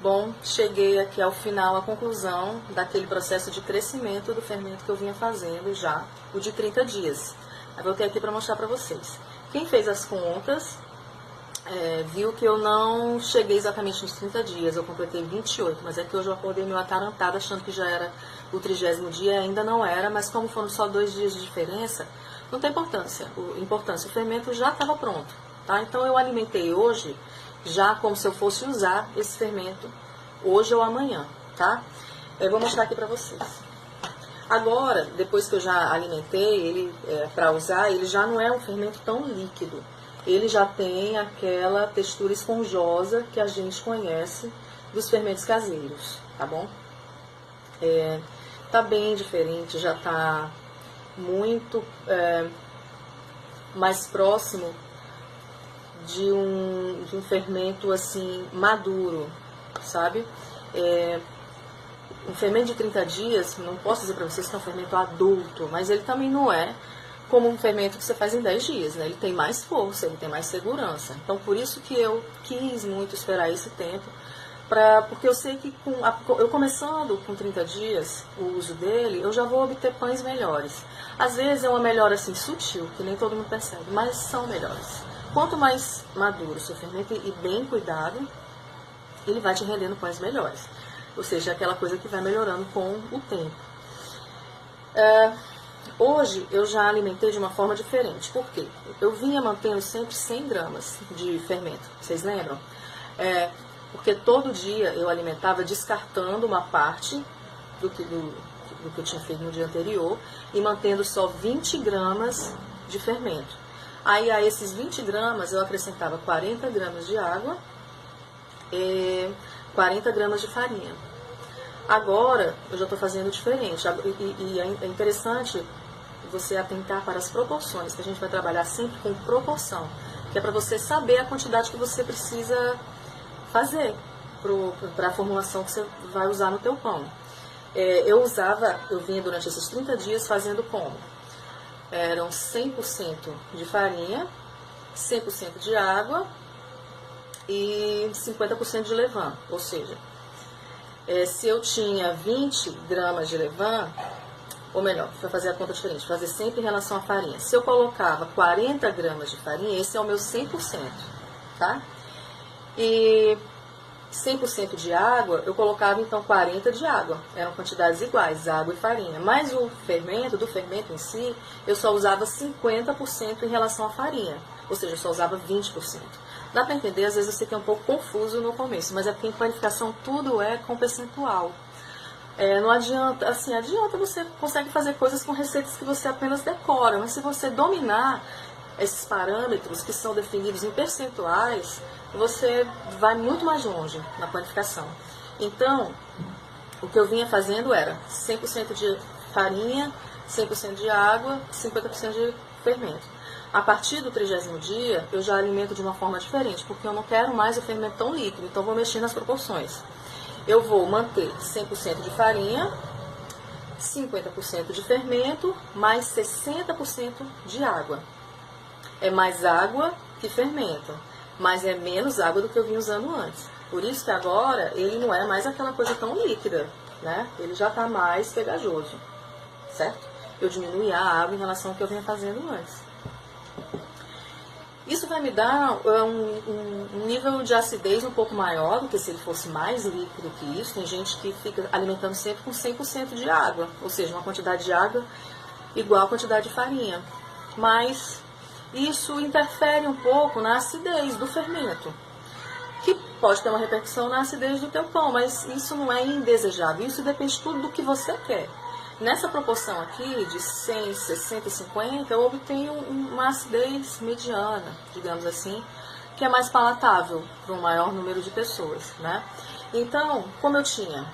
Bom, cheguei aqui ao final, à conclusão daquele processo de crescimento do fermento que eu vinha fazendo já, o de 30 dias. Eu voltei aqui para mostrar para vocês. Quem fez as contas viu que eu não cheguei exatamente nos 30 dias, eu completei 28, mas é que hoje eu acordei meio atarantada achando que já era o 30º dia, ainda não era, mas como foram só 2 dias de diferença, não tem importância. O fermento já estava pronto, tá? Então eu alimentei hoje já como se eu fosse usar esse fermento hoje ou amanhã, tá? Eu vou mostrar aqui pra vocês. Agora, depois que eu já alimentei ele para usar, ele já não é um fermento tão líquido. Ele já tem aquela textura esponjosa que a gente conhece dos fermentos caseiros, tá bom? Tá bem diferente, já tá muito mais próximo de um fermento assim maduro, sabe? Um fermento de 30 dias, não posso dizer para vocês que é um fermento adulto, mas ele também não é como um fermento que você faz em 10 dias, né? Ele tem mais força, ele tem mais segurança. Então, por isso que eu quis muito esperar esse tempo, porque eu sei que eu começando com 30 dias o uso dele, eu já vou obter pães melhores. Às vezes é uma melhora assim sutil, que nem todo mundo percebe, mas são melhores. Quanto mais maduro o seu fermento e bem cuidado, ele vai te rendendo pães melhores. Ou seja, aquela coisa que vai melhorando com o tempo. Hoje eu já alimentei de uma forma diferente. Por quê? Eu vinha mantendo sempre 100 gramas de fermento. Vocês lembram? Porque todo dia eu alimentava descartando uma parte do que eu tinha feito no dia anterior e mantendo só 20 gramas de fermento. Aí a esses 20 gramas eu acrescentava 40 gramas de água e 40 gramas de farinha. Agora eu já estou fazendo diferente. E é interessante você atentar para as proporções, que a gente vai trabalhar sempre com proporção, que é para você saber a quantidade que você precisa fazer para a formulação que você vai usar no teu pão. Eu vinha durante esses 30 dias fazendo como? Eram 100% de farinha, 100% de água e 50% de levain. Ou seja, se eu tinha 20 gramas de levain, ou melhor, para fazer a conta diferente, fazer sempre em relação à farinha. Se eu colocava 40 gramas de farinha, esse é o meu 100%, tá? E 100% de água, eu colocava então 40 de água. Eram quantidades iguais, água e farinha. Mas do fermento em si, eu só usava 50% em relação à farinha. Ou seja, eu só usava 20%. Dá para entender, às vezes eu sei que é um pouco confuso no começo, mas é porque em panificação tudo é com percentual. Não adianta, assim, você consegue fazer coisas com receitas que você apenas decora, mas se você dominar esses parâmetros que são definidos em percentuais, você vai muito mais longe na panificação. Então, o que eu vinha fazendo era 100% de farinha, 100% de água, 50% de fermento. A partir do 30º dia, eu já alimento de uma forma diferente, porque eu não quero mais o fermento tão líquido, então vou mexer nas proporções. Eu vou manter 100% de farinha, 50% de fermento, mais 60% de água. É mais água que fermento, mas é menos água do que eu vinha usando antes. Por isso que agora ele não é mais aquela coisa tão líquida, né? Ele já está mais pegajoso, certo? Eu diminuí a água em relação ao que eu vinha fazendo antes. Isso vai me dar um nível de acidez um pouco maior do que se ele fosse mais líquido que isso. Tem gente que fica alimentando sempre com 100% de água, ou seja, uma quantidade de água igual a quantidade de farinha. Mas isso interfere um pouco na acidez do fermento, que pode ter uma repercussão na acidez do teu pão, mas isso não é indesejável. Isso depende tudo do que você quer. Nessa proporção aqui, de 100, 60 e 50, eu obtenho uma acidez mediana, digamos assim, que é mais palatável para um maior número de pessoas, né? Então, como eu tinha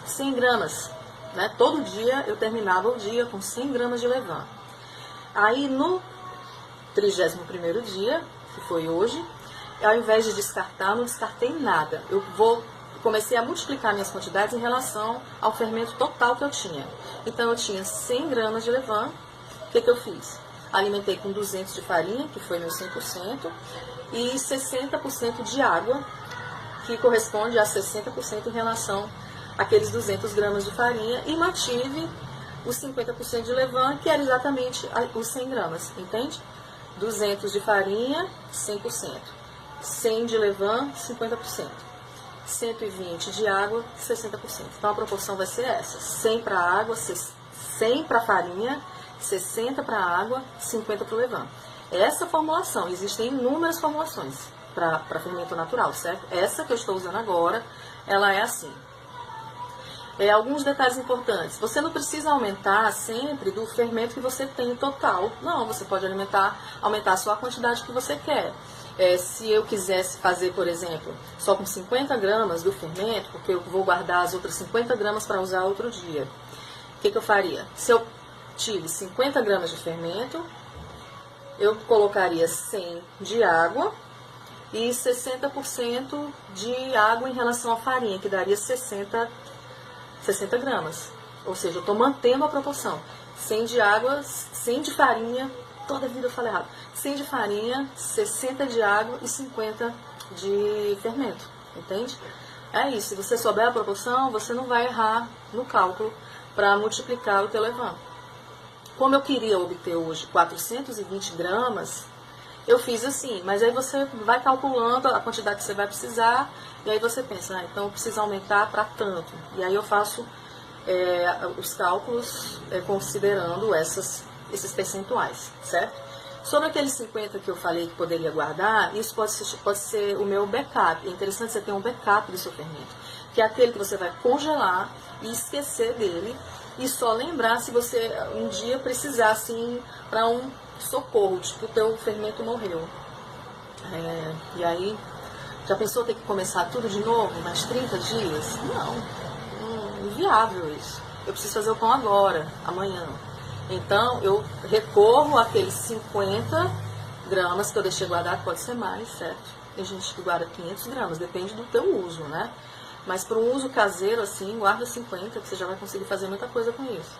100 gramas, né, todo dia eu terminava o dia com 100 gramas de levain. Aí, no 31º dia, que foi hoje, ao invés de descartar, não descartei nada. Comecei a multiplicar minhas quantidades em relação ao fermento total que eu tinha. Então, eu tinha 100 gramas de levain. O que eu fiz? Alimentei com 200 de farinha, que foi meu 100%, e 60% de água, que corresponde a 60% em relação àqueles 200 gramas de farinha, e mantive os 50% de levain, que era exatamente os 100 gramas, entende? 200 de farinha, 100%. 100 de levain, 50%. 120 de água, 60%. Então a proporção vai ser essa: 100 para água, 100 para farinha, 60 para água, 50 para o levain. Essa formulação, existem inúmeras formulações para fermento natural, certo? Essa que eu estou usando agora, ela é assim. Alguns detalhes importantes. Você não precisa aumentar sempre do fermento que você tem total. Não, você pode aumentar só a quantidade que você quer. Se eu quisesse fazer, por exemplo, só com 50 gramas do fermento, porque eu vou guardar as outras 50 gramas para usar outro dia, o que eu faria? Se eu tive 50 gramas de fermento, eu colocaria 100 de água e 60% de água em relação à farinha, que daria 60 gramas. Ou seja, eu estou mantendo a proporção. 100 de água, 100 de farinha, toda vida eu falo errado. 100 de farinha, 60 de água e 50 de fermento. Entende? É isso. Se você souber a proporção, você não vai errar no cálculo para multiplicar o teu levain. Como eu queria obter hoje 420 gramas, eu fiz assim, mas aí você vai calculando a quantidade que você vai precisar, e aí você pensa, então eu preciso aumentar para tanto. E aí eu faço os cálculos considerando esses percentuais, certo? Sobre aqueles 50 que eu falei que poderia guardar, isso pode ser o meu backup. É interessante você ter um backup do seu fermento, que é aquele que você vai congelar e esquecer dele, e só lembrar se você um dia precisar, assim, para um socorro, tipo, o teu fermento morreu. E aí, já pensou ter que começar tudo de novo, mais 30 dias? Não, inviável isso. Eu preciso fazer o pão agora, amanhã. Então, eu recorro àqueles 50 gramas que eu deixei guardado, pode ser mais, certo? Tem gente que guarda 500 gramas, depende do teu uso, né? Mas para um uso caseiro, assim, guarda 50, que você já vai conseguir fazer muita coisa com isso.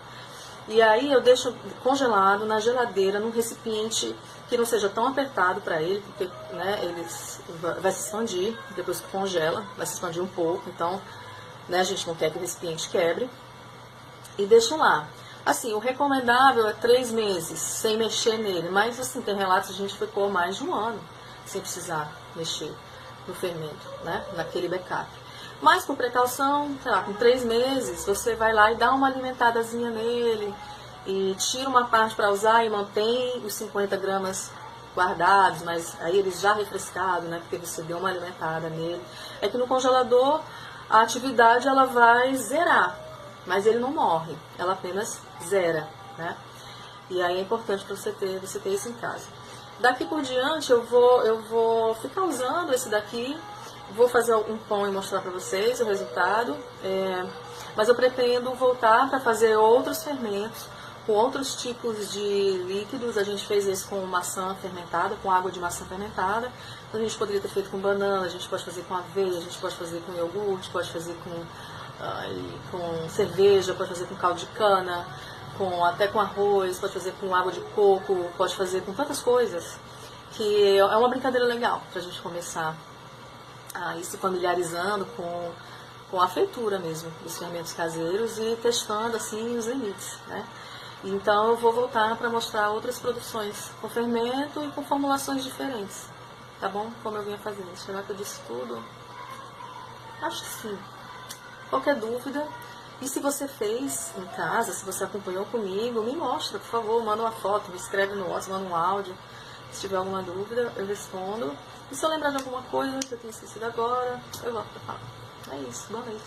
E aí eu deixo congelado na geladeira, num recipiente que não seja tão apertado para ele, porque, né, ele vai se expandir, depois que congela, vai se expandir um pouco, então, né, a gente não quer que o recipiente quebre. E deixo lá. Assim, o recomendável é 3 meses, sem mexer nele, mas assim, tem relatos que a gente ficou mais de um ano sem precisar mexer no fermento, né, naquele backup. Mas com precaução, sei lá, com 3 meses, você vai lá e dá uma alimentadazinha nele, e tira uma parte para usar e mantém os 50 gramas guardados, mas aí eles já refrescados, né, porque você deu uma alimentada nele. É que no congelador a atividade ela vai zerar, mas ele não morre, ela apenas zera, né? E aí é importante para você ter isso em casa. Daqui por diante eu vou ficar usando esse daqui. Vou fazer um pão e mostrar para vocês o resultado, mas eu pretendo voltar para fazer outros fermentos, com outros tipos de líquidos. A gente fez esse com maçã fermentada, com água de maçã fermentada. Então a gente poderia ter feito com banana, a gente pode fazer com aveia, a gente pode fazer com iogurte, pode fazer com cerveja, pode fazer com caldo de cana, até com arroz, pode fazer com água de coco, pode fazer com tantas coisas, que é uma brincadeira legal para a gente começar a ir se familiarizando com a feitura mesmo dos fermentos caseiros e testando assim os limites, né? Então eu vou voltar para mostrar outras produções com fermento e com formulações diferentes, tá bom? Como eu vinha fazendo. Será que eu disse tudo? Acho que sim. Qualquer dúvida, e se você fez em casa, se você acompanhou comigo, me mostra, por favor, manda uma foto, me escreve no WhatsApp, manda um áudio. Se tiver alguma dúvida, eu respondo. E se eu lembrar de alguma coisa que eu tenha esquecido agora, eu volto para falar. É isso, boa noite.